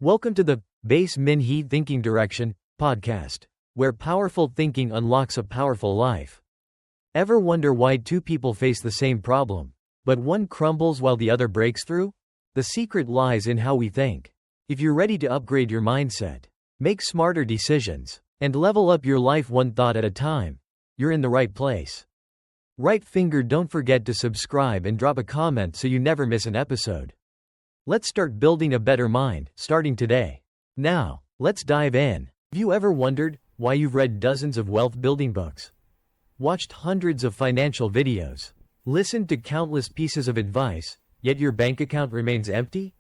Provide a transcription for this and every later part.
Welcome to the Base Min He Thinking Direction podcast, where powerful thinking unlocks a powerful life. Ever wonder why two people face the same problem, but one crumbles while the other breaks through? The secret lies in how we think. If you're ready to upgrade your mindset, make smarter decisions, and level up your life one thought at a time, you're in the right place. Right finger, don't forget to subscribe and drop a comment so you never miss an episode. Let's start building a better mind, starting today. Now, let's dive in. Have you ever wondered why you've read dozens of wealth building books, watched hundreds of financial videos, listened to countless pieces of advice, yet your bank account remains empty?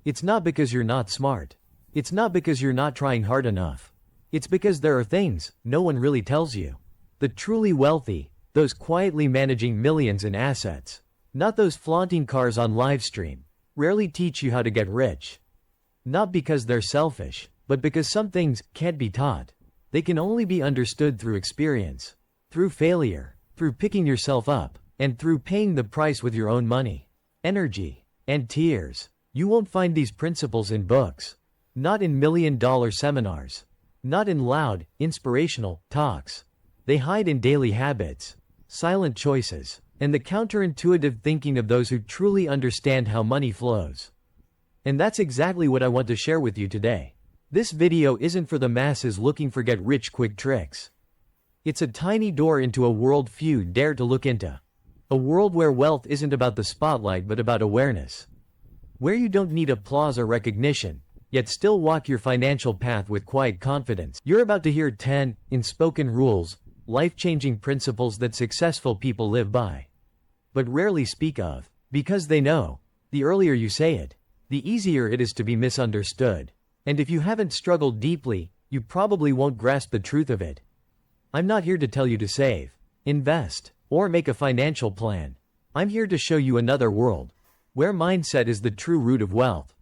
It's not because you're not smart. It's not because you're not trying hard enough. It's because there are things no one really tells you. The truly wealthy, those quietly managing millions in assets, not those flaunting cars on livestream, rarely teach you how to get rich. Not because they're selfish, but because some things can't be taught. They can only be understood through experience, through failure, through picking yourself up, and through paying the price with your own money, energy, and tears. You won't find these principles in books, not in million-dollar seminars, not in loud, inspirational talks. They hide in daily habits, silent choices, and the counterintuitive thinking of those who truly understand how money flows. And that's exactly what I want to share with you today. This video isn't for the masses looking for get-rich-quick tricks. It's a tiny door into a world few dare to look into. A world where wealth isn't about the spotlight but about awareness. Where you don't need applause or recognition, yet still walk your financial path with quiet confidence. You're about to hear 10 unspoken rules, life-changing principles that successful people live by, but rarely speak of, because they know, the earlier you say it, the easier it is to be misunderstood. And if you haven't struggled deeply, you probably won't grasp the truth of it. I'm not here to tell you to save, invest, or make a financial plan. I'm here to show you another world, where mindset is the true root of wealth.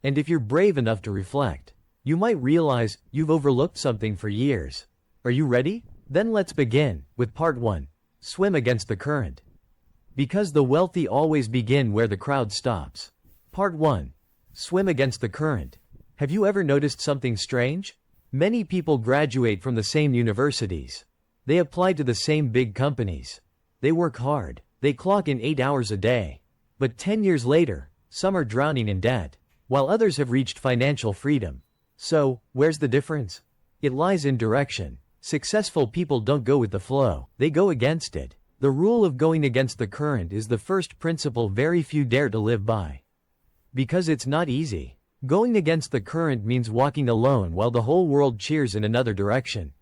And if you're brave enough to reflect, you might realize you've overlooked something for years. Are you ready? Then let's begin with part 1. Swim against the current. Because the wealthy always begin where the crowd stops. Part 1. Swim against the current. Have you ever noticed something strange? Many people graduate from the same universities. They apply to the same big companies. They work hard. They clock in 8 hours a day. But 10 years later, some are drowning in debt, while others have reached financial freedom. So, where's the difference? It lies in direction. Successful people don't go with the flow, they go against it. The rule of going against the current is the first principle very few dare to live by. Because it's not easy. Going against the current means walking alone while the whole world cheers in another direction.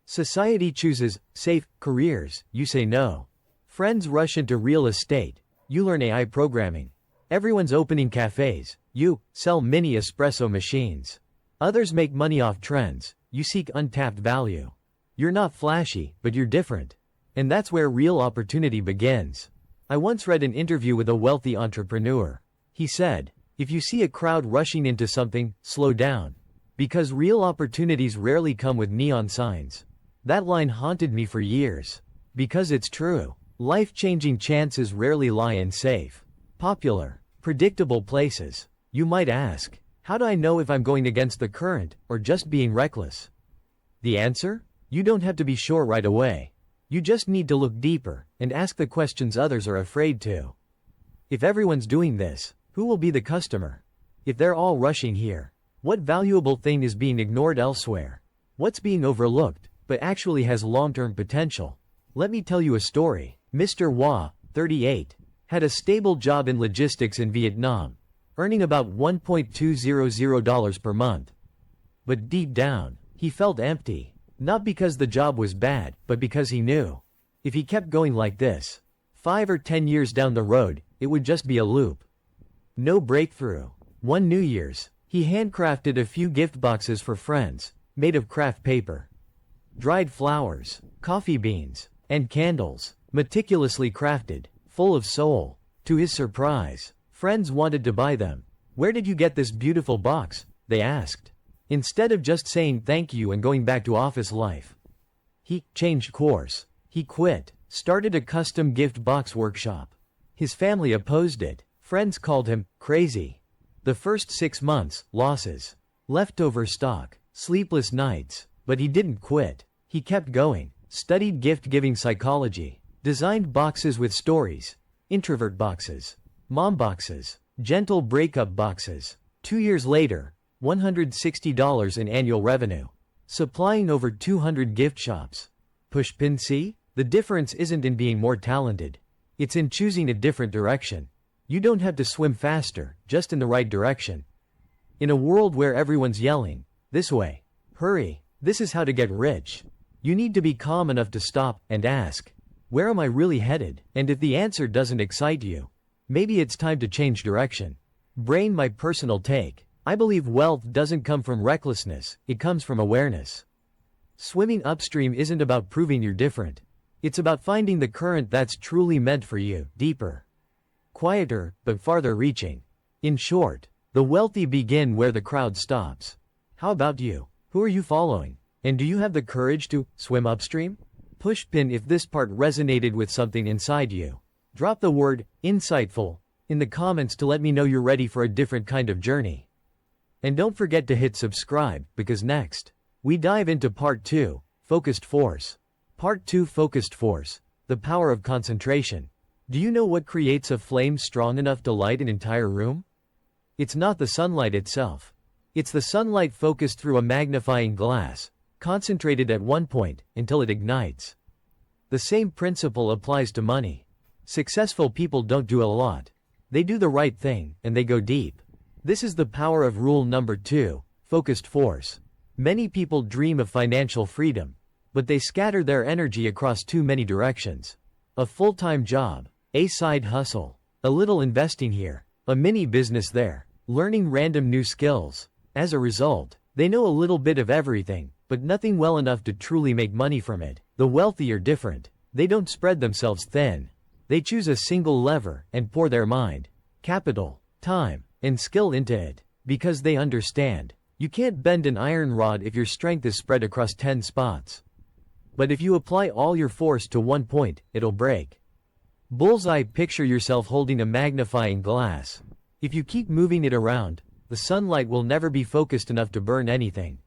Society chooses safe careers, you say no. Friends rush into real estate, you learn AI programming. Everyone's opening cafes, you sell mini espresso machines. Others make money off trends, you seek untapped value. You're not flashy, but you're different. And that's where real opportunity begins. I once read an interview with a wealthy entrepreneur. He said, if you see a crowd rushing into something, slow down. Because real opportunities rarely come with neon signs. That line haunted me for years. Because it's true. Life-changing chances rarely lie in safe, popular, predictable places. You might ask, how do I know if I'm going against the current, or just being reckless? The answer? You don't have to be sure right away. You just need to look deeper, and ask the questions others are afraid to. If everyone's doing this, who will be the customer? If they're all rushing here, what valuable thing is being ignored elsewhere? What's being overlooked, but actually has long-term potential? Let me tell you a story. Mr. Wah, 38, had a stable job in logistics in Vietnam, earning about $1.200 per month. But deep down, he felt empty. Not because the job was bad, but because he knew, if he kept going like this, 5 or 10 years down the road, it would just be a loop. No breakthrough. One New Year's, he handcrafted a few gift boxes for friends, made of craft paper, dried flowers, coffee beans, and candles, meticulously crafted, full of soul. To his surprise, friends wanted to buy them. Where did you get this beautiful box? They asked. Instead of just saying thank you and going back to office life, he changed course. He quit, started a custom gift box workshop. His family opposed it. Friends called him crazy. The first 6 months, losses. Leftover stock. Sleepless nights. But he didn't quit. He kept going. Studied gift-giving psychology. Designed boxes with stories. Introvert boxes. Mom boxes. Gentle breakup boxes. 2 years later, $160 in annual revenue. Supplying over 200 gift shops. Pushpin see? The difference isn't in being more talented. It's in choosing a different direction. You don't have to swim faster, just in the right direction. In a world where everyone's yelling, "This way. Hurry. This is how to get rich," you need to be calm enough to stop and ask, "Where am I really headed?" And if the answer doesn't excite you, maybe it's time to change direction. Brain, my personal take. I believe wealth doesn't come from recklessness, it comes from awareness. Swimming upstream isn't about proving you're different. It's about finding the current that's truly meant for you, deeper, quieter, but farther reaching. In short, the wealthy begin where the crowd stops. How about you? Who are you following? And do you have the courage to swim upstream? Pushpin if this part resonated with something inside you. Drop the word insightful in the comments to let me know you're ready for a different kind of journey. And don't forget to hit subscribe, because next, we dive into Part 2, Focused Force. Part 2, Focused Force, the power of concentration. Do you know what creates a flame strong enough to light an entire room? It's not the sunlight itself. It's the sunlight focused through a magnifying glass, concentrated at one point, until it ignites. The same principle applies to money. Successful people don't do a lot. They do the right thing, and they go deep. This is the power of rule number 2, focused force. Many people dream of financial freedom, but they scatter their energy across too many directions. A full-time job, a side hustle, a little investing here, a mini business there, learning random new skills. As a result, they know a little bit of everything, but nothing well enough to truly make money from it. The wealthy are different. They don't spread themselves thin. They choose a single lever and pour their mind, capital, time, and skill into it, because they understand. You can't bend an iron rod if your strength is spread across 10 spots. But if you apply all your force to one point, it'll break. Bullseye, picture yourself holding a magnifying glass. If you keep moving it around, the sunlight will never be focused enough to burn anything.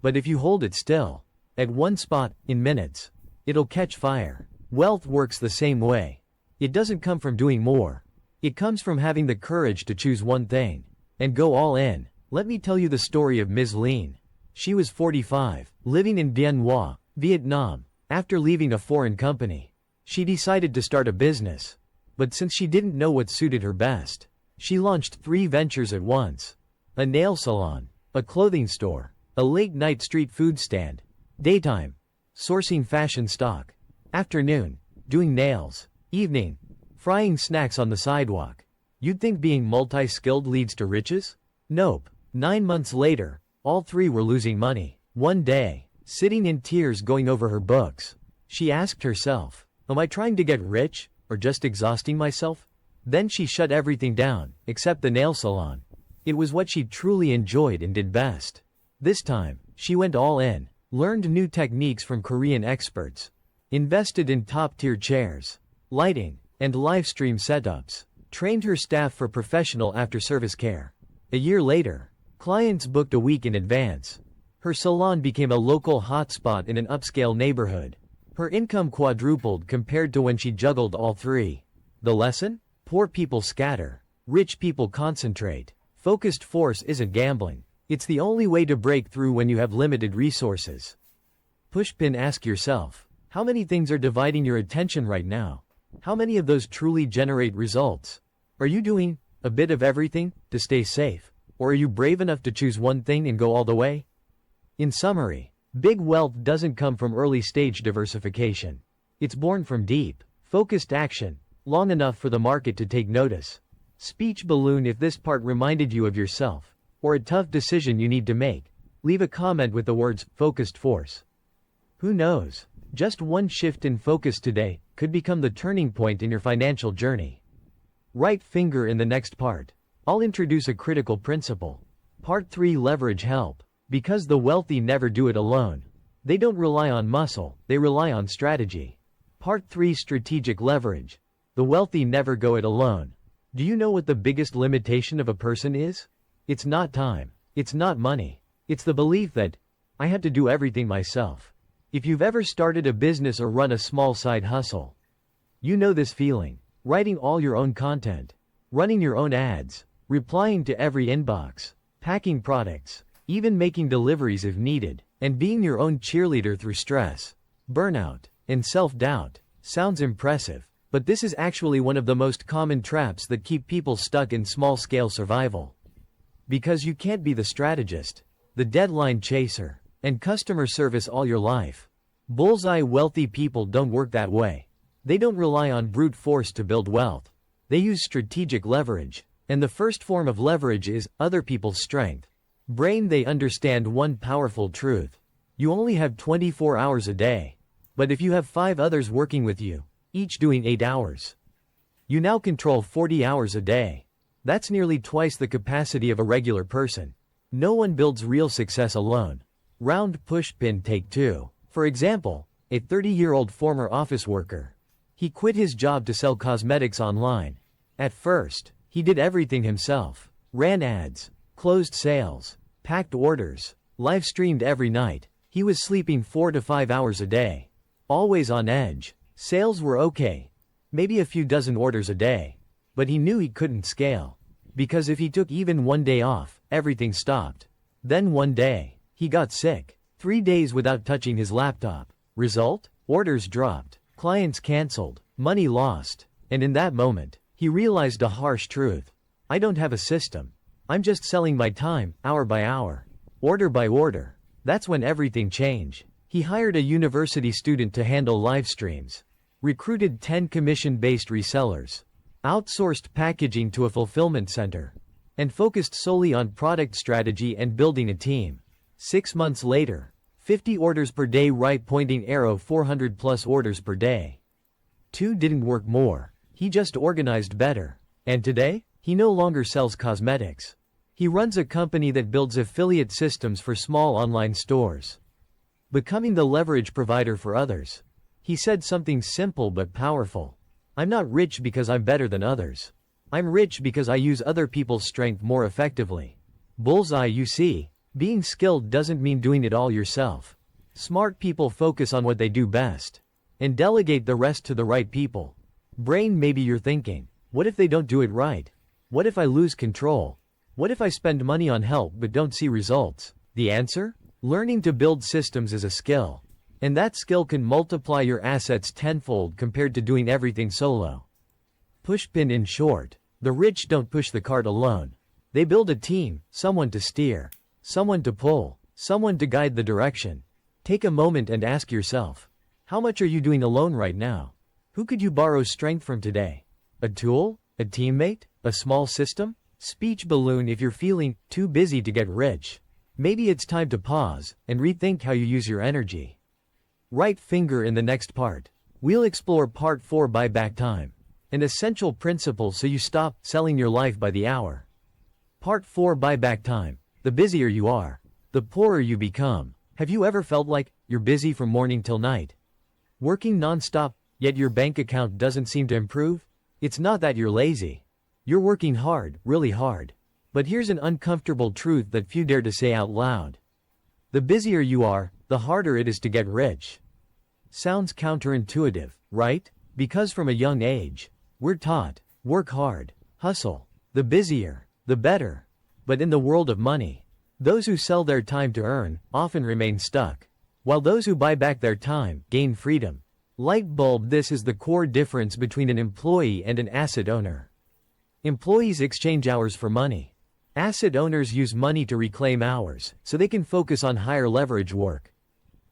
But if you hold it still, at one spot, in minutes, it'll catch fire. Wealth works the same way. It doesn't come from doing more. It comes from having the courage to choose one thing and go all in. Let me tell you the story of Ms. Lean. She was 45, living in Bien Hoa, Vietnam. After leaving a foreign company, she decided to start a business. But since she didn't know what suited her best, she launched 3 ventures at once: a nail salon, a clothing store, a late-night street food stand. Daytime, sourcing fashion stock. Afternoon, doing nails. Evening, frying snacks on the sidewalk. You'd think being multi-skilled leads to riches? Nope. 9 months later, all 3 were losing money. One day, sitting in tears going over her books, she asked herself, "Am I trying to get rich, or just exhausting myself?" Then she shut everything down, except the nail salon. It was what she truly enjoyed and did best. This time, she went all in, learned new techniques from Korean experts, invested in top-tier chairs, lighting, and live stream setups, trained her staff for professional after-service care. A year later, clients booked a week in advance. Her salon became a local hotspot in an upscale neighborhood. Her income quadrupled compared to when she juggled all 3. The lesson? Poor people scatter. Rich people concentrate. Focused force isn't gambling. It's the only way to break through when you have limited resources. Pushpin, ask yourself, how many things are dividing your attention right now? How many of those truly generate results? Are you doing a bit of everything to stay safe? Or are you brave enough to choose one thing and go all the way? In summary, big wealth doesn't come from early-stage diversification. It's born from deep, focused action, long enough for the market to take notice. Speech balloon, if this part reminded you of yourself, or a tough decision you need to make, leave a comment with the words, focused force. Who knows? Just one shift in focus today could become the turning point in your financial journey. Right finger in the next part. I'll introduce a critical principle. Part 3, leverage help. Because the wealthy never do it alone. They don't rely on muscle, they rely on strategy. Part 3, strategic leverage. The wealthy never go it alone. Do you know what the biggest limitation of a person is? It's not time. It's not money. It's the belief that, I have to do everything myself. If you've ever started a business or run a small side hustle, you know this feeling. Writing all your own content, running your own ads, replying to every inbox, packing products, even making deliveries if needed, and being your own cheerleader through stress, burnout, and self-doubt. Sounds impressive, but this is actually one of the most common traps that keep people stuck in small-scale survival. Because you can't be the strategist, the deadline chaser, and customer service all your life. Bullseye wealthy people don't work that way. They don't rely on brute force to build wealth. They use strategic leverage. And the first form of leverage is other people's strength. Brain. They understand one powerful truth. You only have 24 hours a day. But if you have 5 others working with you, each doing 8 hours, you now control 40 hours a day. That's nearly twice the capacity of a regular person. No one builds real success alone. Round push pin take 2. For example, a 30-year-old former office worker. He quit his job to sell cosmetics online. At first, he did everything himself. Ran ads, closed sales, packed orders, live streamed every night. He was sleeping 4 to 5 hours a day. Always on edge. Sales were okay. Maybe a few dozen orders a day. But he knew he couldn't scale. Because if he took even one day off, everything stopped. Then one day, he got sick. 3 days without touching his laptop. Result? Orders dropped. Clients canceled. Money lost. And in that moment, he realized a harsh truth. I don't have a system. I'm just selling my time, hour by hour, order by order. That's when everything changed. He hired a university student to handle live streams, recruited 10 commission-based resellers, outsourced packaging to a fulfillment center, and focused solely on product strategy and building a team. 6 months later, 50 orders per day, right pointing arrow, 400 plus orders per day. 2 didn't work more. He just organized better. And today, he no longer sells cosmetics. He runs a company that builds affiliate systems for small online stores. Becoming the leverage provider for others. He said something simple but powerful. I'm not rich because I'm better than others. I'm rich because I use other people's strength more effectively. Bullseye. You see, being skilled doesn't mean doing it all yourself. Smart people focus on what they do best and delegate the rest to the right people. Brain. Maybe you're thinking, what if they don't do it right? What if I lose control? What if I spend money on help but don't see results? The answer? Learning to build systems is a skill. And that skill can multiply your assets tenfold compared to doing everything solo. Pushpin. In short, the rich don't push the cart alone. They build a team, someone to steer, someone to pull, someone to guide the direction. Take a moment and ask yourself, how much are you doing alone right now? Who could you borrow strength from today? A tool? A teammate? A small system? Speech balloon. If you're feeling too busy to get rich, maybe it's time to pause and rethink how you use your energy. Right finger. In the next part, we'll explore part 4, buyback time, an essential principle so you stop selling your life by the hour. Part 4, buyback time. The busier you are, the poorer you become. Have you ever felt like you're busy from morning till night? Working non-stop, yet your bank account doesn't seem to improve? It's not that you're lazy. You're working hard, really hard. But here's an uncomfortable truth that few dare to say out loud. The busier you are, the harder it is to get rich. Sounds counterintuitive, right? Because from a young age, we're taught, work hard, hustle. The busier, the better. But in the world of money, those who sell their time to earn often remain stuck, while those who buy back their time gain freedom. Light bulb. This is the core difference between an employee and an asset owner. Employees exchange hours for money. Asset owners use money to reclaim hours, so they can focus on higher leverage work.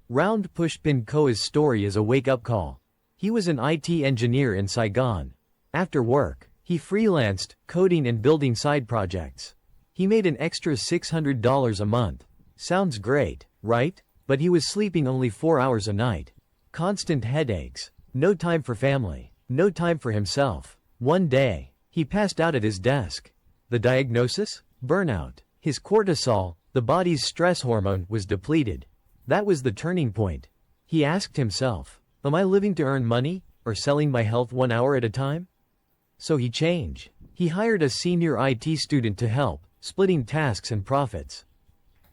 Round Pushpin. Koa's story is a wake-up call. He was an IT engineer in Saigon. After work, he freelanced, coding and building side projects. He made an extra $600 a month. Sounds great, right? But he was sleeping only 4 hours a night. Constant headaches. No time for family. No time for himself. One day, he passed out at his desk. The diagnosis? Burnout. His cortisol, the body's stress hormone, was depleted. That was the turning point. He asked himself, am I living to earn money, or selling my health 1 hour at a time? So he changed. He hired a senior IT student to help, splitting tasks and profits.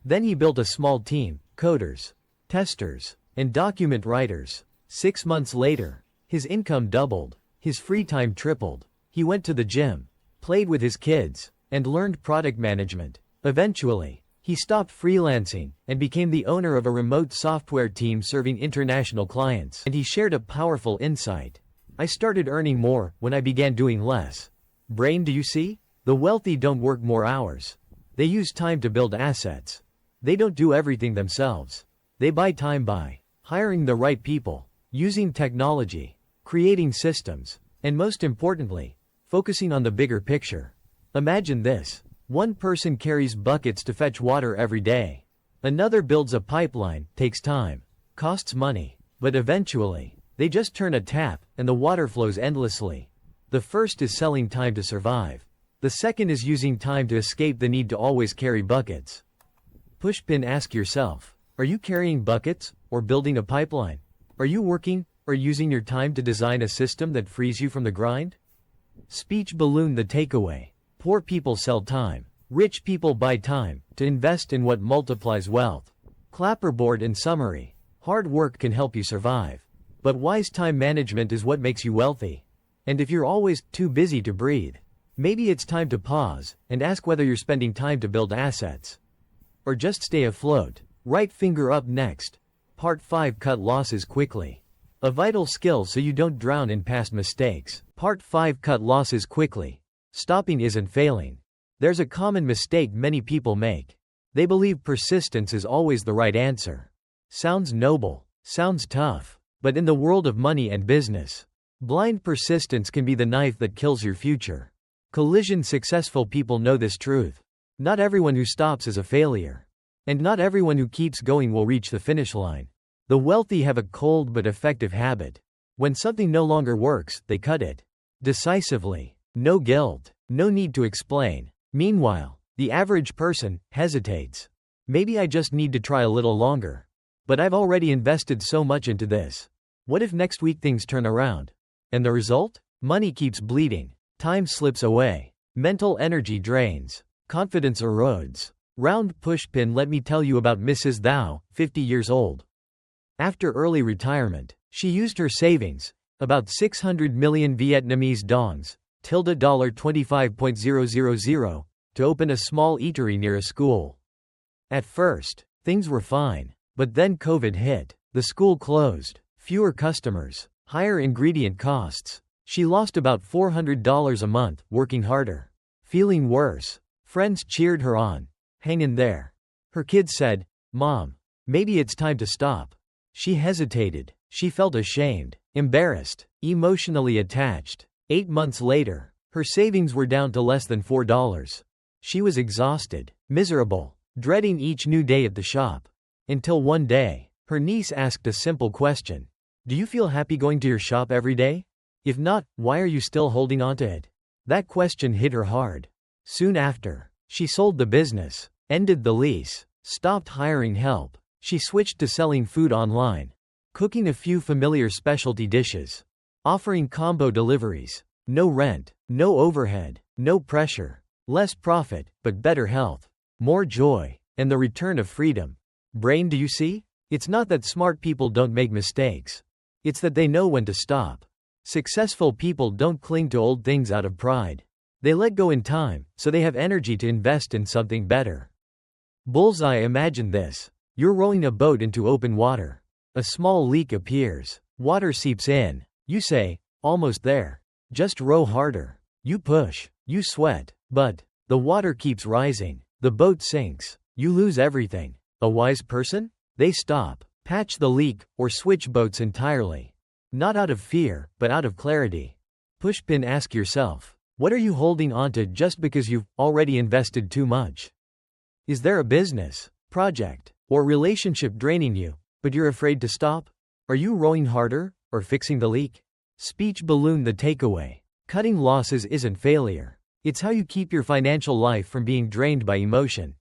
Then he built a small team, coders, testers, and document writers. 6 months later, his income doubled, his free time tripled. He went to the gym, played with his kids, and learned product management. Eventually, he stopped freelancing and became the owner of a remote software team serving international clients. And he shared a powerful insight. I started earning more when I began doing less. Brain, do you see? The wealthy don't work more hours. They use time to build assets. They don't do everything themselves. They buy time by hiring the right people, using technology, creating systems, and most importantly, focusing on the bigger picture. Imagine this. One person carries buckets to fetch water every day. Another builds a pipeline, takes time, costs money, but eventually, they just turn a tap and the water flows endlessly. The first is selling time to survive. The second is using time to escape the need to always carry buckets. Pushpin, ask yourself, are you carrying buckets or building a pipeline? Are you working or using your time to design a system that frees you from the grind? Speech balloon, the takeaway. Poor people sell time. Rich people buy time to invest in what multiplies wealth. Clapperboard, in summary. Hard work can help you survive. But wise time management is what makes you wealthy. And if you're always too busy to breathe, maybe it's time to pause and ask whether you're spending time to build assets or just stay afloat. Right finger up next. Part 5, cut losses quickly. A vital skill so you don't drown in past mistakes. Part 5, cut losses quickly. Stopping isn't failing. There's a common mistake many people make. They believe persistence is always the right answer. Sounds noble, sounds tough, but in the world of money and business, blind persistence can be the knife that kills your future. Collision, successful people know this truth. Not everyone who stops is a failure. And not everyone who keeps going will reach the finish line. The wealthy have a cold but effective habit. When something no longer works, they cut it decisively. No guilt, no need to explain. Meanwhile, the average person hesitates. Maybe I just need to try a little longer. But I've already invested so much into this. What if next week things turn around? And the result? Money keeps bleeding. Time slips away. Mental energy drains. Confidence erodes. Round Pushpin, let me tell you about Mrs. Thao, 50 years old. After early retirement, she used her savings, about 600 million Vietnamese dongs, $25.000, to open a small eatery near a school. At first, things were fine, but then COVID hit. The school closed, fewer customers, higher ingredient costs. She lost about $400 a month, working harder. Feeling worse, friends cheered her on. Hang in there. Her kids said, Mom, maybe it's time to stop. She hesitated. She felt ashamed, embarrassed, emotionally attached. 8 months later, her savings were down to less than $4. She was exhausted, miserable, dreading each new day at the shop. Until one day, her niece asked a simple question. Do you feel happy going to your shop every day? If not, why are you still holding on to it? That question hit her hard. Soon after, she sold the business, ended the lease, stopped hiring help. She switched to selling food online, cooking a few familiar specialty dishes, offering combo deliveries. No rent, no overhead, no pressure. Less profit, but better health. More joy, and the return of freedom. Brain, do you see? It's not that smart people don't make mistakes. It's that they know when to stop. Successful people don't cling to old things out of pride. They let go in time, so they have energy to invest in something better. Bullseye, imagine this. You're rowing a boat into open water. A small leak appears. Water seeps in. You say, almost there. Just row harder. You push. You sweat. But the water keeps rising. The boat sinks. You lose everything. A wise person? They stop, patch the leak, or switch boats entirely. Not out of fear, but out of clarity. Pushpin, ask yourself, what are you holding on to just because you've already invested too much? Is there a business, project, or relationship draining you, but you're afraid to stop? Are you rowing harder, or fixing the leak? Speech balloon, the takeaway. Cutting losses isn't failure. It's how you keep your financial life from being drained by emotion.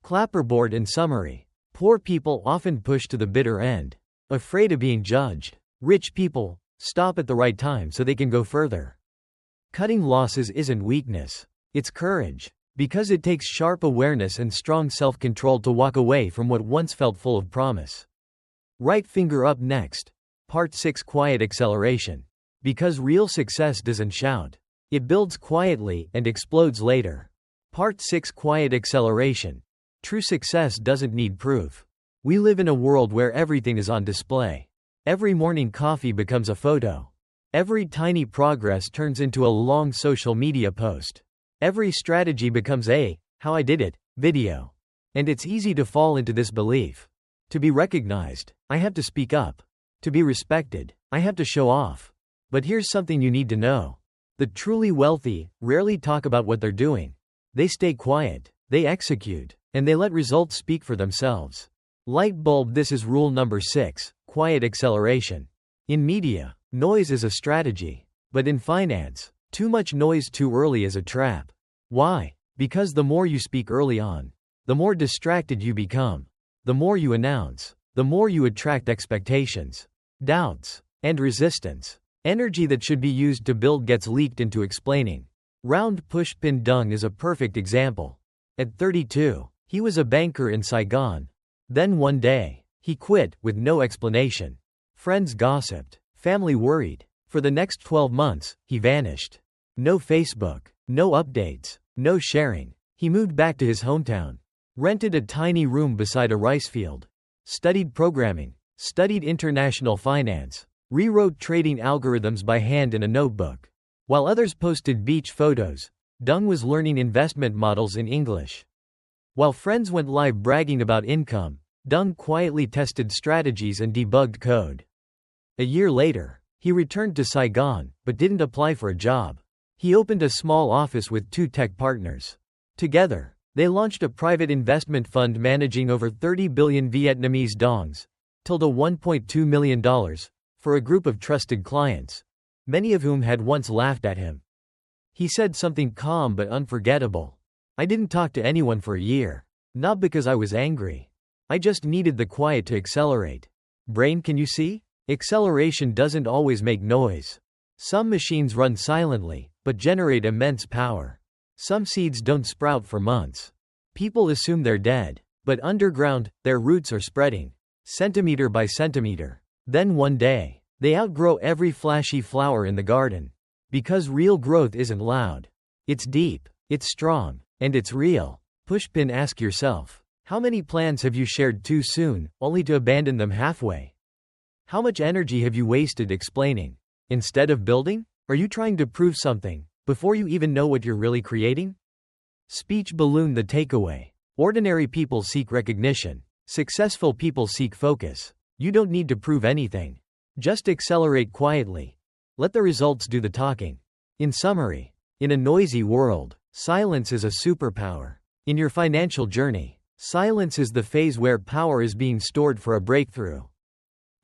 Clapperboard, in summary. Poor people often push to the bitter end, afraid of being judged. Rich people stop at the right time so they can go further. Cutting losses isn't weakness. It's courage. Because it takes sharp awareness and strong self-control to walk away from what once felt full of promise. Right finger up next. Part 6: Quiet Acceleration. Because real success doesn't shout. It builds quietly and explodes later. Part 6: Quiet Acceleration. True success doesn't need proof. We live in a world where everything is on display. Every morning coffee becomes a photo. Every tiny progress turns into a long social media post. Every strategy becomes a "how I did it" video. And it's easy to fall into this belief. To be recognized, I have to speak up. To be respected, I have to show off. But here's something you need to know. The truly wealthy rarely talk about what they're doing. They stay quiet, they execute, and they let results speak for themselves. Light bulb. This is rule number 6: quiet acceleration. In media, noise is a strategy. But in finance, too much noise too early is a trap. Why? Because the more you speak early on, the more distracted you become. The more you announce, the more you attract expectations, doubts, and resistance. Energy that should be used to build gets leaked into explaining. Round Pushpin Dung is a perfect example. At 32, he was a banker in Saigon. Then one day, he quit, with no explanation. Friends gossiped, family worried. For the next 12 months, he vanished. No Facebook, no updates, no sharing. He moved back to his hometown, rented a tiny room beside a rice field, studied programming, studied international finance, rewrote trading algorithms by hand in a notebook. While others posted beach photos, Dung was learning investment models in English. While friends went live bragging about income, Dung quietly tested strategies and debugged code. A year later, he returned to Saigon, but didn't apply for a job. He opened a small office with 2 tech partners. Together, they launched a private investment fund managing over 30 billion Vietnamese dongs, tilde $1.2 million, for a group of trusted clients, many of whom had once laughed at him. He said something calm but unforgettable. "I didn't talk to anyone for a year. Not because I was angry. I just needed the quiet to accelerate." Brain, can you see? Acceleration doesn't always make noise. Some machines run silently, but generate immense power. Some seeds don't sprout for months. People assume they're dead, but underground, their roots are spreading, centimeter by centimeter. Then one day, they outgrow every flashy flower in the garden. Because real growth isn't loud. It's deep, it's strong, and it's real. Pushpin, ask yourself, how many plans have you shared too soon, only to abandon them halfway? How much energy have you wasted explaining, instead of building? Are you trying to prove something, before you even know what you're really creating? Speech balloon. The takeaway. Ordinary people seek recognition. Successful people seek focus. You don't need to prove anything. Just accelerate quietly. Let the results do the talking. In summary, in a noisy world, silence is a superpower. In your financial journey, silence is the phase where power is being stored for a breakthrough.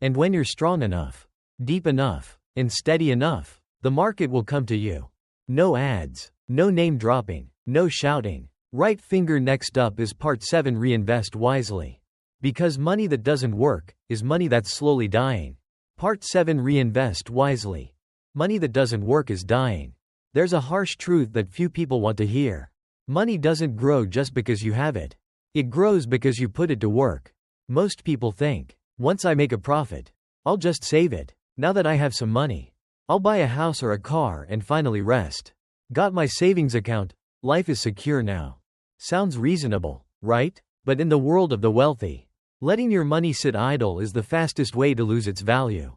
And when you're strong enough, deep enough, and steady enough, the market will come to you. No ads, no name dropping, no shouting. Right finger. Next up is part 7: Reinvest wisely. Because money that doesn't work is money that's slowly dying. Part 7: Reinvest wisely. Money that doesn't work is dying. There's a harsh truth that few people want to hear. Money doesn't grow just because you have it. It grows because you put it to work. Most people think, once I make a profit, I'll just save it. Now that I have some money, I'll buy a house or a car and finally rest. Got my savings account, life is secure now. Sounds reasonable, right? But in the world of the wealthy, letting your money sit idle is the fastest way to lose its value.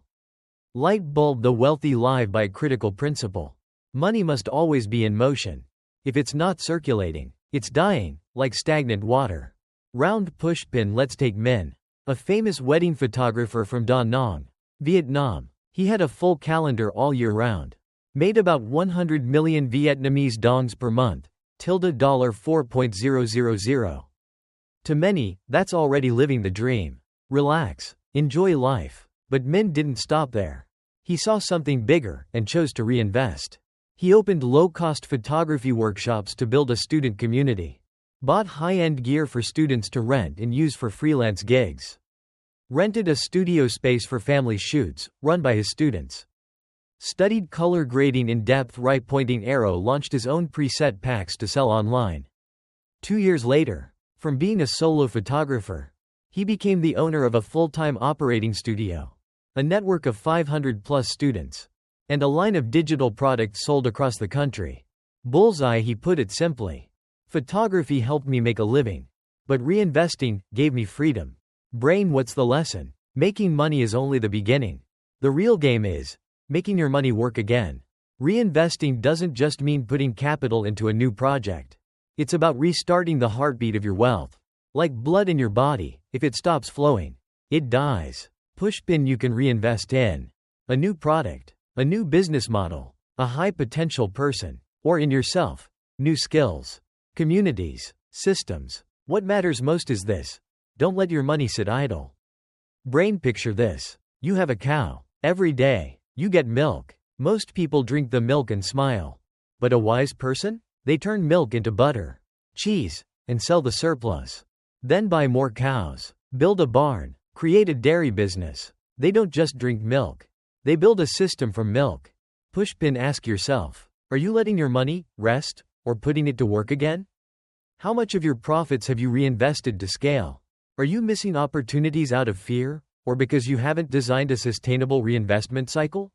Light bulb. The wealthy live by a critical principle. Money must always be in motion. If it's not circulating, it's dying, like stagnant water. Round Pushpin. Let's take Min, a famous wedding photographer from Da Nang, Vietnam. He had a full calendar all year round. Made about 100 million Vietnamese dongs per month, tilde $4.000. To many, that's already living the dream. Relax, enjoy life. But Min didn't stop there. He saw something bigger and chose to reinvest. He opened low-cost photography workshops to build a student community. Bought high-end gear for students to rent and use for freelance gigs. Rented a studio space for family shoots, run by his students. Studied color grading in depth. Right pointing arrow launched his own preset packs to sell online. 2 years later, from being a solo photographer, he became the owner of a full-time operating studio, a network of 500+ students, and a line of digital products sold across the country. Bullseye, he put it simply. Photography helped me make a living, but reinvesting gave me freedom. Brain, what's the lesson? Making money is only the beginning. The real game is making your money work again. Reinvesting doesn't just mean putting capital into a new project. It's about restarting the heartbeat of your wealth. Like blood in your body, if it stops flowing, it dies. Pushpin, you can reinvest in a new product, a new business model, a high potential person, or in yourself, new skills, communities, systems. What matters most is this: don't let your money sit idle. Brain, picture this. You have a cow. Every day, you get milk. Most people drink the milk and smile. But a wise person? They turn milk into butter, cheese, and sell the surplus. Then buy more cows, build a barn, create a dairy business. They don't just drink milk. They build a system from milk. Pushpin, ask yourself, are you letting your money rest or putting it to work again? How much of your profits have you reinvested to scale? Are you missing opportunities out of fear, or because you haven't designed a sustainable reinvestment cycle?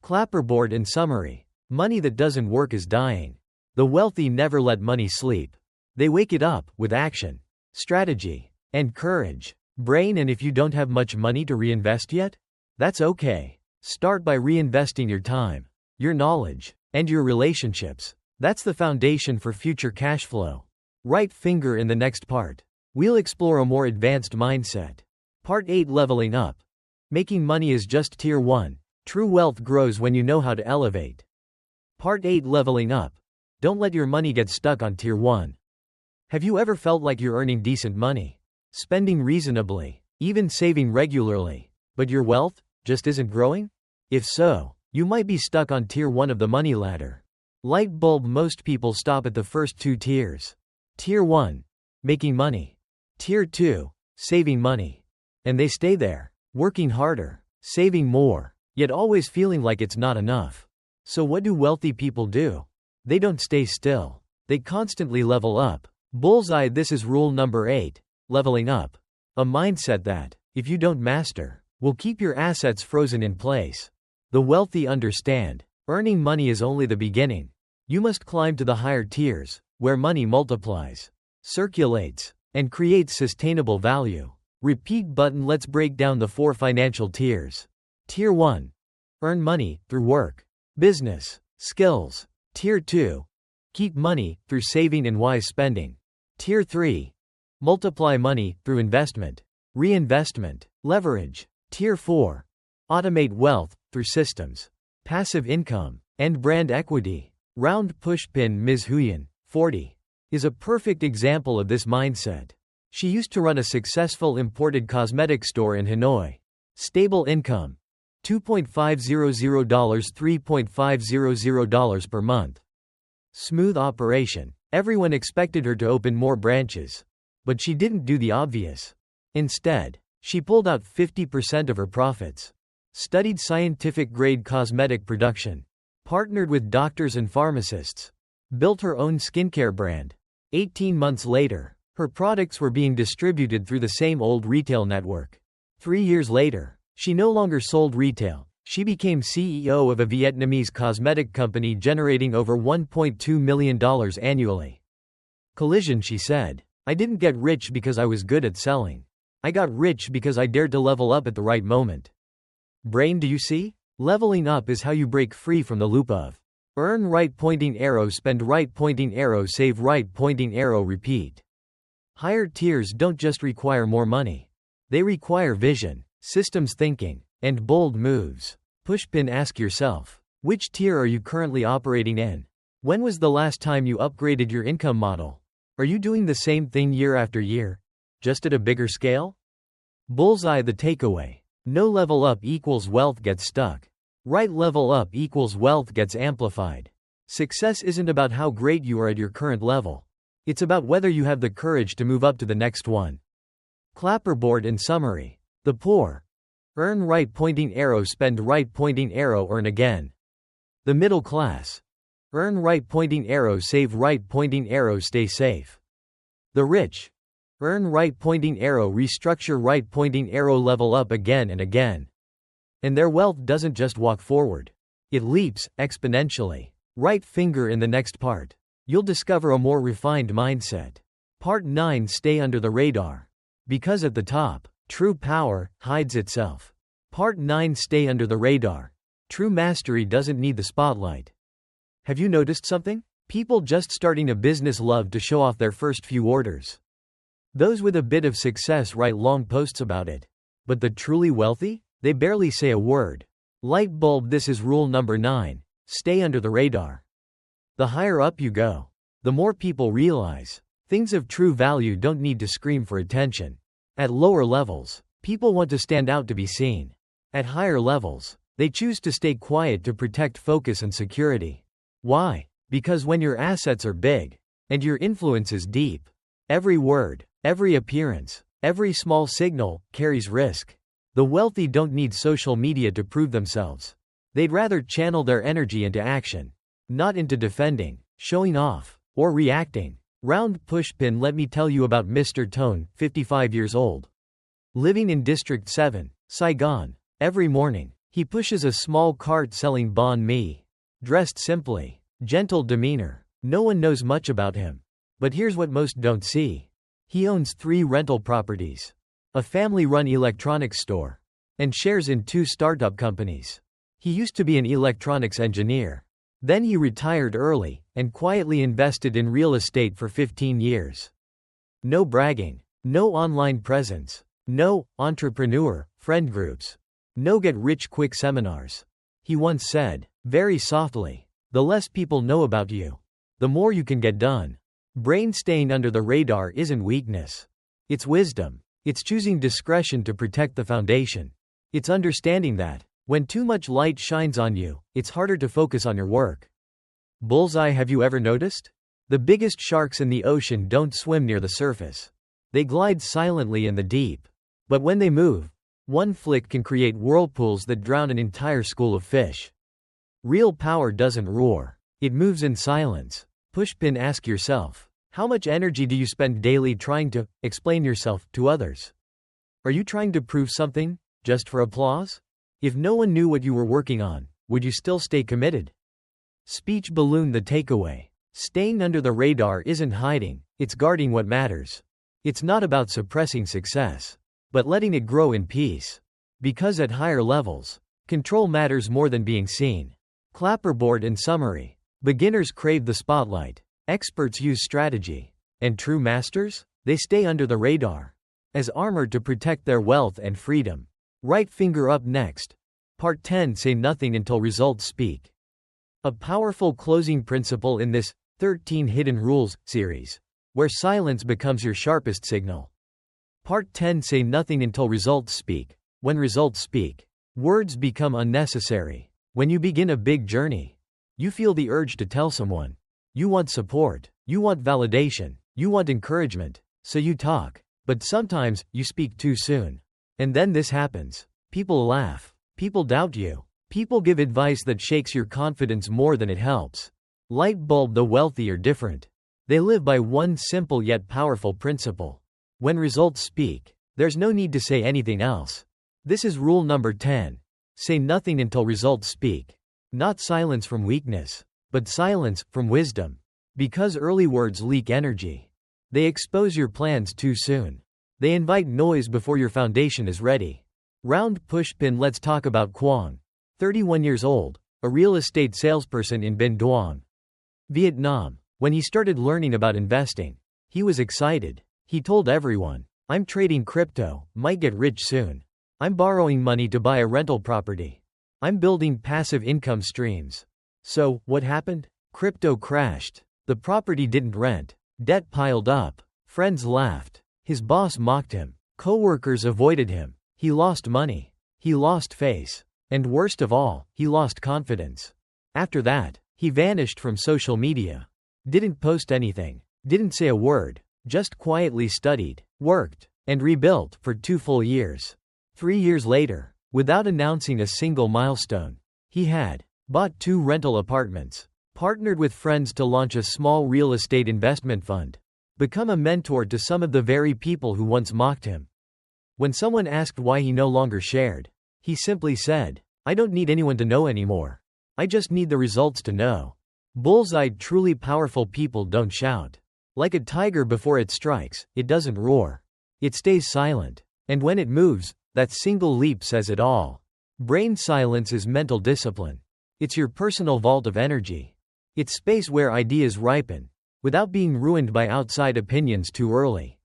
Clapperboard, in summary, money that doesn't work is dying. The wealthy never let money sleep. They wake it up with action, strategy, and courage. Brain, and if you don't have much money to reinvest yet, that's okay. Start by reinvesting your time, your knowledge, and your relationships. That's the foundation for future cash flow. Right finger, in the next part, we'll explore a more advanced mindset. Part 8, Leveling Up. Making money is just tier 1. True wealth grows when you know how to elevate. Part 8, Leveling Up. Don't let your money get stuck on tier 1. Have you ever felt like you're earning decent money, spending reasonably, even saving regularly, but your wealth just isn't growing? If so, you might be stuck on tier 1 of the money ladder. Light bulb, most people stop at the first 2 tiers. Tier 1, making money. Tier 2, saving money. And they stay there, working harder, saving more, yet always feeling like it's not enough. So what do wealthy people do? They don't stay still. They constantly level up. Bullseye, this is rule number 8, leveling up. A mindset that, if you don't master, will keep your assets frozen in place. The wealthy understand, earning money is only the beginning. You must climb to the higher tiers, where money multiplies, circulates, and creates sustainable value. Repeat button. Let's break down the 4 financial tiers. Tier 1. Earn money through work, business, skills. Tier 2. Keep money through saving and wise spending. Tier 3. Multiply money through investment, reinvestment, leverage. Tier 4. Automate wealth through systems, passive income, and brand equity. Round Pushpin, Ms. Huyen, 40, is a perfect example of this mindset. She used to run a successful imported cosmetic store in Hanoi. Stable income: $2.500, $3.500 per month. Smooth operation. Everyone expected her to open more branches. But she didn't do the obvious. Instead, she pulled out 50% of her profits. Studied scientific-grade cosmetic production. Partnered with doctors and pharmacists. Built her own skincare brand. 18 months later, her products were being distributed through the same old retail network. 3 years later, she no longer sold retail. She became CEO of a Vietnamese cosmetic company generating over $1.2 million annually. Collision, she said, "I didn't get rich because I was good at selling. I got rich because I dared to level up at the right moment." Brain, do you see? Leveling up is how you break free from the loop of earn right pointing arrow, spend right pointing arrow, save right pointing arrow, repeat. Higher tiers don't just require more money. They require vision, systems thinking, and bold moves. Pushpin, ask yourself, which tier are you currently operating in? When was the last time you upgraded your income model? Are you doing the same thing year after year, just at a bigger scale? Bullseye, the takeaway: no level up equals wealth gets stuck. Right level up equals wealth gets amplified. Success isn't about how great you are at your current level. It's about whether you have the courage to move up to the next one. Clapperboard, in summary: the poor Earn right pointing arrow, spend right pointing arrow, earn again. The middle class. Earn right pointing arrow, save right pointing arrow, stay safe. The rich. Earn right pointing arrow, restructure right pointing arrow, level up again and again. And their wealth doesn't just walk forward. It leaps exponentially. Right finger in the next part. You'll discover a more refined mindset. Part 9. Stay under the radar. Because at the top, true power hides itself. Part 9. Stay under the radar. True mastery doesn't need the spotlight. Have you noticed something? People just starting a business love to show off their first few orders. Those with a bit of success write long posts about it. But the truly wealthy? They barely say a word. Light bulb. This is rule number 9. Stay under the radar. The higher up you go, the more people realize things of true value don't need to scream for attention. At lower levels, people want to stand out to be seen. At higher levels, they choose to stay quiet to protect focus and security. Why? Because when your assets are big, and your influence is deep, every word, every appearance, every small signal, carries risk. The wealthy don't need social media to prove themselves. They'd rather channel their energy into action, not into defending, showing off, or reacting. Round pushpin. Let me tell you about Mr. Tone, 55 years old. Living in District 7, Saigon. Every morning, he pushes a small cart selling banh mi. Dressed simply, gentle demeanor. No one knows much about him. But here's what most don't see. He owns 3 rental properties, a family-run electronics store, and shares in 2 startup companies. He used to be an electronics engineer. Then he retired early, and quietly invested in real estate for 15 years. No bragging, no online presence, no entrepreneur friend groups, no get-rich-quick seminars. He once said, very softly, the less people know about you, the more you can get done. Brain staying under the radar isn't weakness. It's wisdom. It's choosing discretion to protect the foundation. It's understanding that, when too much light shines on you, it's harder to focus on your work. Bullseye. Have you ever noticed? The biggest sharks in the ocean don't swim near the surface. They glide silently in the deep. But when they move, one flick can create whirlpools that drown an entire school of fish. Real power doesn't roar. It moves in silence. Pushpin. Ask yourself, how much energy do you spend daily trying to explain yourself to others? Are you trying to prove something, just for applause? If no one knew what you were working on, would you still stay committed? Speech balloon. The takeaway. Staying under the radar isn't hiding, it's guarding what matters. It's not about suppressing success, but letting it grow in peace. Because at higher levels, control matters more than being seen. Clapperboard. In summary, beginners crave the spotlight, experts use strategy, and true masters? They stay under the radar, as armor to protect their wealth and freedom. Right finger up. Next. Part 10. Say nothing until results speak. A powerful closing principle in this 13 Hidden Rules series, where silence becomes your sharpest signal. Part 10. Say nothing until results speak. When results speak, words become unnecessary. When you begin a big journey, you feel the urge to tell someone. You want support, you want validation, you want encouragement, so you talk. But sometimes, you speak too soon. And then this happens. People laugh. People doubt you. People give advice that shakes your confidence more than it helps. Light bulb. The wealthy are different. They live by one simple yet powerful principle. When results speak, there's no need to say anything else. This is rule number 10. Say nothing until results speak. Not silence from weakness, but silence from wisdom. Because early words leak energy. They expose your plans too soon. They invite noise before your foundation is ready. Round pushpin. Let's talk about Quang, 31 years old, a real estate salesperson in Binh Duong, Vietnam. When he started learning about investing, he was excited. He told everyone, I'm trading crypto, might get rich soon. I'm borrowing money to buy a rental property. I'm building passive income streams. So, what happened? Crypto crashed. The property didn't rent. Debt piled up. Friends laughed. His boss mocked him. Coworkers avoided him. He lost money. He lost face. And worst of all, he lost confidence. After that, he vanished from social media. Didn't post anything. Didn't say a word. Just quietly studied, worked, and rebuilt for 2 full years. 3 years later, Without announcing a single milestone. He had bought 2 rental apartments, partnered with friends to launch a small real estate investment fund, become a mentor to some of the very people who once mocked him. When someone asked why he no longer shared, he simply said, "I don't need anyone to know anymore. I just need the results to know." Bullseye. Truly powerful people don't shout. Like a tiger before it strikes, it doesn't roar. It stays silent. And when it moves, that single leap says it all. Brain silence is mental discipline. It's your personal vault of energy. It's space where ideas ripen, without being ruined by outside opinions too early.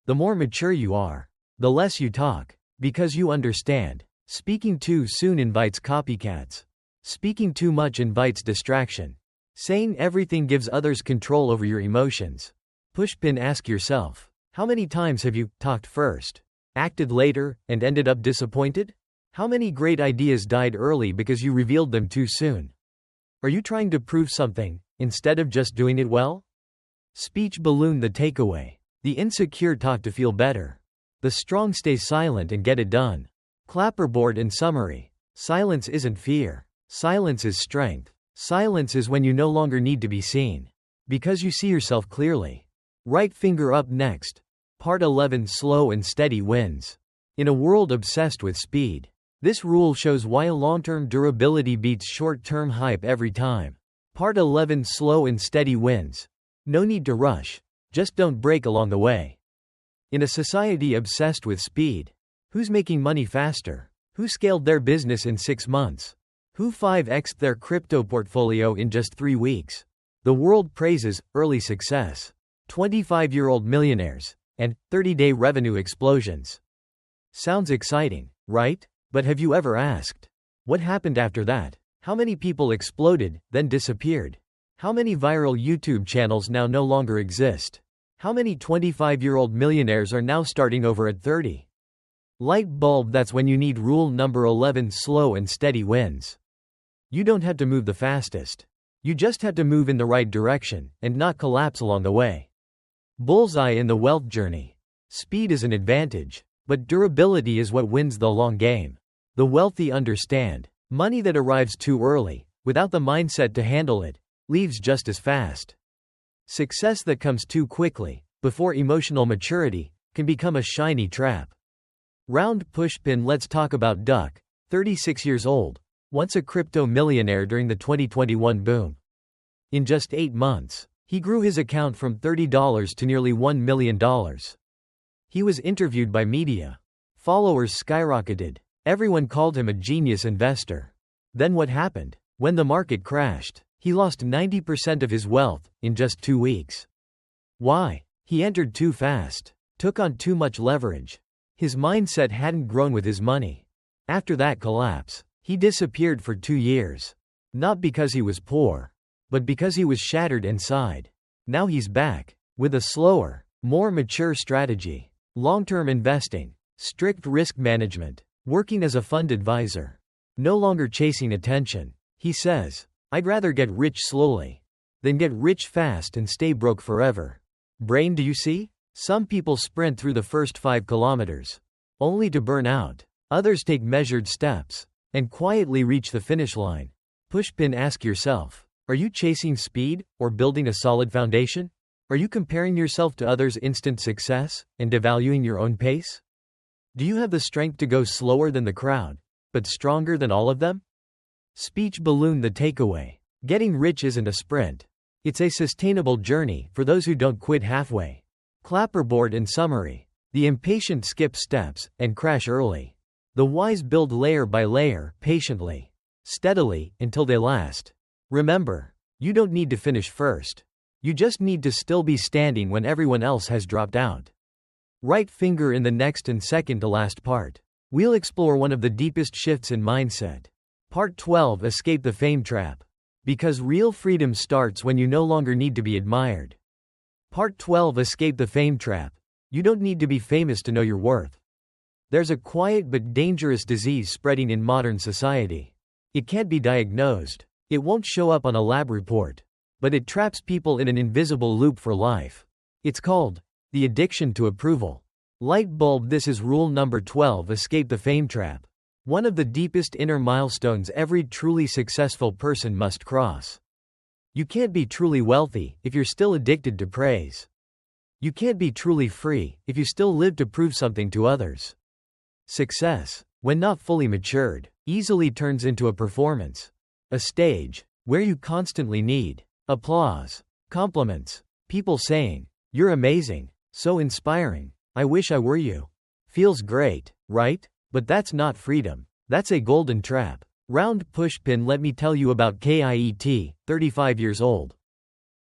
The more mature you are, the less you talk, because you understand. Speaking too soon invites copycats. Speaking too much invites distraction. Saying everything gives others control over your emotions. Pushpin. Ask yourself, how many times have you talked first, acted later, and ended up disappointed? How many great ideas died early because you revealed them too soon? Are you trying to prove something, instead of just doing it well? Speech balloon. The takeaway. The insecure talk to feel better. The strong stay silent and get it done. Clapperboard. In summary, silence isn't fear. Silence is strength. Silence is when you no longer need to be seen, because you see yourself clearly. Right finger up. Next. Part 11. Slow and steady wins. In a world obsessed with speed, this rule shows why long-term durability beats short-term hype every time. Part 11. Slow and steady wins. No need to rush. Just don't break along the way. In a society obsessed with speed, who's making money faster? Who scaled their business in 6 months? Who 5x'd their crypto portfolio in just 3 weeks? The world praises early success, 25-year-old millionaires, and 30-day revenue explosions. Sounds exciting, right? But have you ever asked, what happened after that? How many people exploded, then disappeared? How many viral YouTube channels now no longer exist? How many 25-year-old millionaires are now starting over at 30? Light bulb. That's when you need rule number 11. Slow and steady wins. You don't have to move the fastest. You just have to move in the right direction, and not collapse along the way. Bullseye. In the wealth journey, speed is an advantage, but durability is what wins the long game. The wealthy understand, money that arrives too early, without the mindset to handle it, leaves just as fast. Success that comes too quickly, before emotional maturity, can become a shiny trap. Round Pushpin. Let's talk about Duck, 36 years old, once a crypto millionaire during the 2021 boom. In just 8 months, he grew his account from $30 to nearly $1 million. He was interviewed by media. Followers skyrocketed. Everyone called him a genius investor. Then what happened? When the market crashed, he lost 90% of his wealth in just 2 weeks. Why? He entered too fast, took on too much leverage. His mindset hadn't grown with his money. After that collapse, he disappeared for 2 years. Not because he was poor, but because he was shattered inside. Now he's back, with a slower, more mature strategy. Long-term investing, strict risk management, working as a fund advisor. No longer chasing attention. He says, I'd rather get rich slowly than get rich fast and stay broke forever. Brain. Do you see? Some people sprint through the first 5 kilometers, only to burn out. Others take measured steps, and quietly reach the finish line. Pushpin. Ask yourself, are you chasing speed, or building a solid foundation? Are you comparing yourself to others' instant success, and devaluing your own pace? Do you have the strength to go slower than the crowd, but stronger than all of them? Speech balloon. The takeaway. Getting rich isn't a sprint. It's a sustainable journey for those who don't quit halfway. Clapperboard. In summary, the impatient skip steps and crash early. The wise build layer by layer, patiently, steadily, until they last. Remember, you don't need to finish first. You just need to still be standing when everyone else has dropped out. Right finger. In the next and second to last part, we'll explore one of the deepest shifts in mindset. Part 12. Escape the fame trap. Because real freedom starts when you no longer need to be admired. Part 12. Escape the fame trap. You don't need to be famous to know your worth. There's a quiet but dangerous disease spreading in modern society. It can't be diagnosed. It won't show up on a lab report. But it traps people in an invisible loop for life. It's called the addiction to approval. Light bulb. This is rule number 12. Escape the fame trap. One of the deepest inner milestones every truly successful person must cross. You can't be truly wealthy if you're still addicted to praise. You can't be truly free if you still live to prove something to others. Success, when not fully matured, easily turns into a performance. A stage where you constantly need applause, compliments, people saying, "You're amazing, so inspiring, I wish I were you." Feels great, right? But that's not freedom. That's a golden trap. Round pushpin. Let me tell you about Kiet, 35 years old.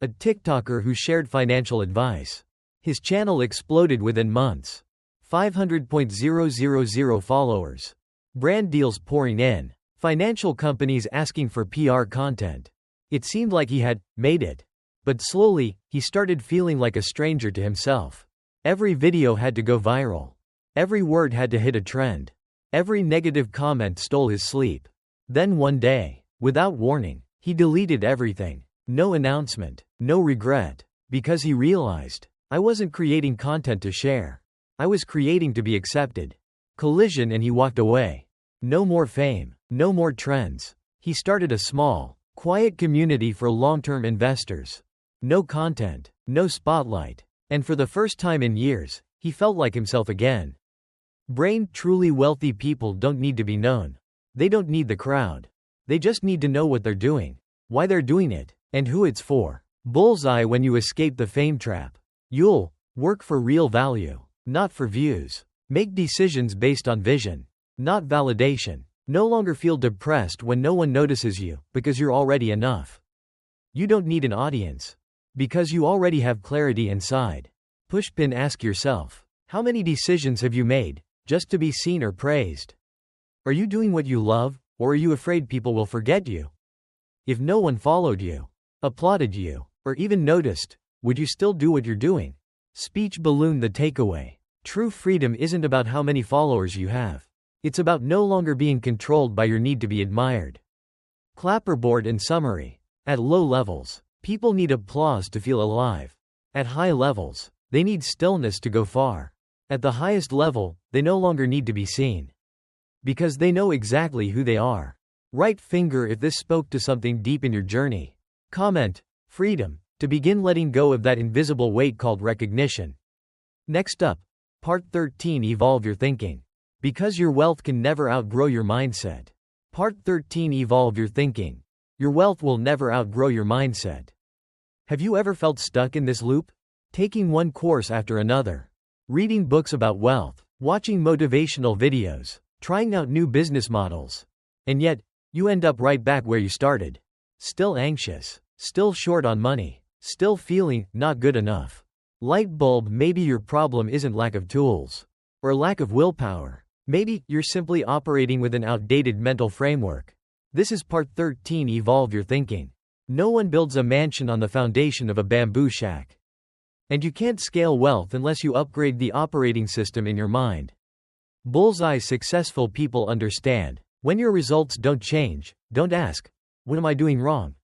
A TikToker who shared financial advice. His channel exploded within months. 500,000 followers. Brand deals pouring in. Financial companies asking for PR content. It seemed like he had made it. But slowly, he started feeling like a stranger to himself. Every video had to go viral. Every word had to hit a trend. Every negative comment stole his sleep. Then one day, without warning, he deleted everything. No announcement, no regret. Because he realized, I wasn't creating content to share. I was creating to be accepted. Collision, and he walked away. No more fame, no more trends. He started a small, quiet community for long-term investors. No content, no spotlight. And for the first time in years, he felt like himself again. Brain. Truly wealthy people don't need to be known. They don't need the crowd. They just need to know what they're doing, why they're doing it, and who it's for. Bullseye. When you escape the fame trap, you'll work for real value, not for views. Make decisions based on vision, not validation. No longer feel depressed when no one notices you, because you're already enough. You don't need an audience, because you already have clarity inside. Pushpin. Ask yourself, how many decisions have you made just to be seen or praised? Are you doing what you love, or are you afraid people will forget you? If no one followed you, applauded you, or even noticed, would you still do what you're doing? Speech balloon. The takeaway. True freedom isn't about how many followers you have. It's about no longer being controlled by your need to be admired. Clapperboard. In summary, at low levels, people need applause to feel alive. At high levels, they need stillness to go far. At the highest level, they no longer need to be seen. Because they know exactly who they are. Right finger if this spoke to something deep in your journey. Comment, freedom, to begin letting go of that invisible weight called recognition. Next up, Part 13. Evolve your thinking. Because your wealth can never outgrow your mindset. Part 13. Evolve your thinking. Your wealth will never outgrow your mindset. Have you ever felt stuck in this loop? Taking one course after another. Reading books about wealth. Watching motivational videos. Trying out new business models. And yet, you end up right back where you started. Still anxious. Still short on money. Still feeling not good enough. Light bulb. Maybe your problem isn't lack of tools. Or lack of willpower. Maybe you're simply operating with an outdated mental framework. This is Part 13. Evolve your thinking. No one builds a mansion on the foundation of a bamboo shack. And you can't scale wealth unless you upgrade the operating system in your mind. Bullseye. Successful people understand, when your results don't change, don't ask, what am I doing wrong?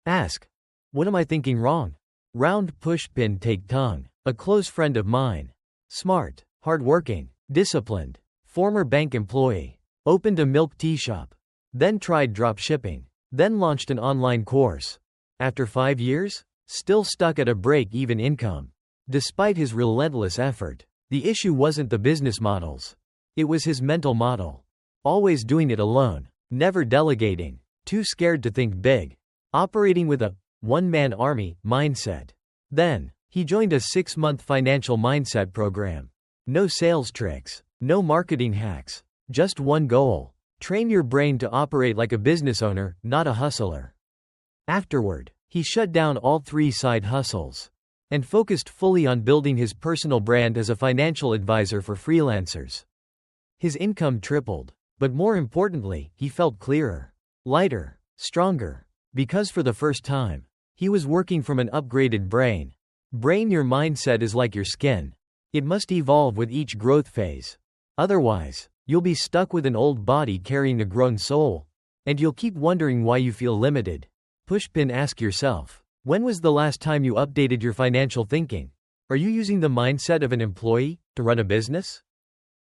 Ask, what am I thinking wrong? Round pushpin. Take tongue. A close friend of mine. Smart, hardworking, disciplined, former bank employee. Opened a milk tea shop. Then tried drop shipping. Then launched an online course. After 5 years, still stuck at a break-even income. Despite his relentless effort, the issue wasn't the business models. It was his mental model. Always doing it alone. Never delegating. Too scared to think big. Operating with a one-man army mindset. Then, he joined a 6-month financial mindset program. No sales tricks. No marketing hacks. Just one goal. Train your brain to operate like a business owner, not a hustler. Afterward, he shut down all 3 side hustles. And focused fully on building his personal brand as a financial advisor for freelancers. His income tripled. But more importantly, he felt clearer. Lighter. Stronger. Because for the first time, he was working from an upgraded brain. Brain. Your mindset is like your skin. It must evolve with each growth phase. Otherwise, you'll be stuck with an old body carrying a grown soul. And you'll keep wondering why you feel limited. Pushpin. Ask yourself, when was the last time you updated your financial thinking? Are you using the mindset of an employee to run a business?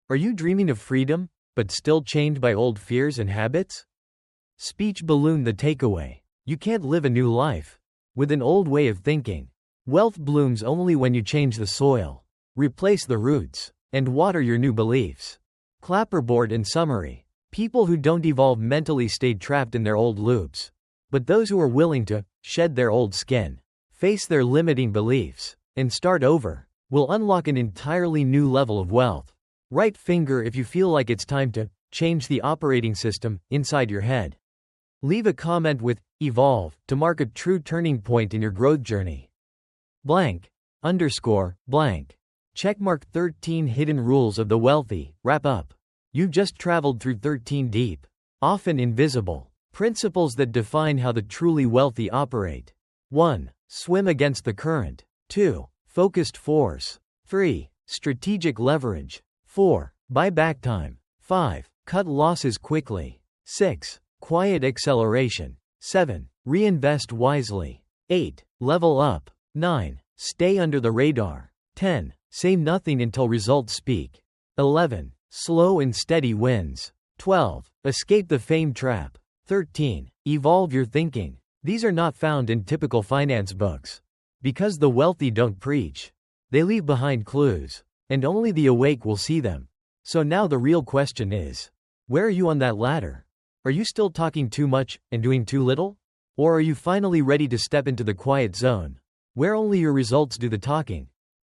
Are you dreaming of freedom, but still chained by old fears and habits? Speech balloon. The takeaway: you can't live a new life with an old way of thinking. Wealth blooms only when you change the soil, replace the roots, and water your new beliefs. Clapperboard. In summary, people who don't evolve mentally stay trapped in their old loops. But those who are willing to shed their old skin, face their limiting beliefs, and start over, will unlock an entirely new level of wealth. Right finger if you feel like it's time to change the operating system inside your head. Leave a comment with evolve to mark a true turning point in your growth journey. Blank _ blank. Checkmark 13 hidden rules of the wealthy. Wrap up. You've just traveled through 13 deep, often invisible, principles that define how the truly wealthy operate. 1. Swim against the current. 2. Focused force. 3. Strategic leverage. 4. Buy back time. 5. Cut losses quickly. 6. Quiet acceleration. 7. Reinvest wisely. 8. Level up. 9. Stay under the radar. 10. Say nothing until results speak. 11. Slow and steady wins. 12. Escape the fame trap. 13. Evolve your thinking. These are not found in typical finance books. Because the wealthy don't preach. They leave behind clues, and only the awake will see them. So now the real question is, where are you on that ladder? Are you still talking too much and doing too little? Or are you finally ready to step into the quiet zone, where only your results do the talking?